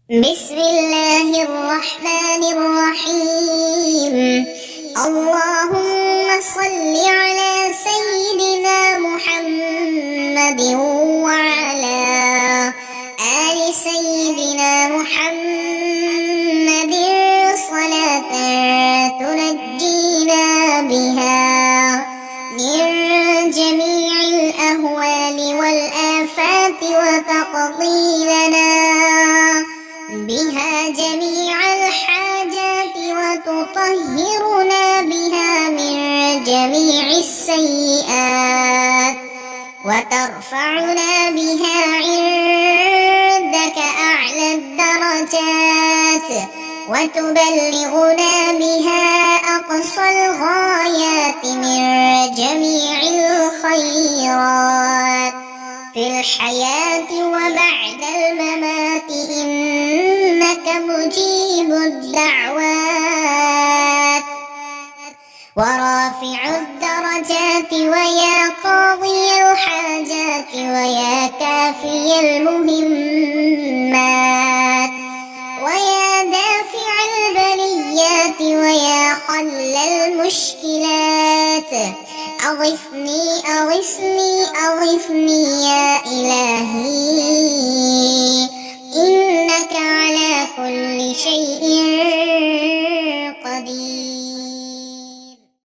بسم الله الرحمن الرحيم. اللهم صل على سيدنا محمد وعلى آل سيدنا محمد صلاة تنجينا بها من جميع الأهوال والآفات وتقضي لنا بها جميع الحاجات وتطهرنا بها من جميع السيئات وترفعنا بها عندك أعلى الدرجات وتبلغنا بها أقصى الغايات من جميع الخيرات في الحياة وبعد الممات إنك مجيب الدعوات ورافع الدرجات ويا قاضي الحاجات ويا كافي المهمات ويا دافع البليات ويا حل المشكلات أغثني أغثني أغثني يا إله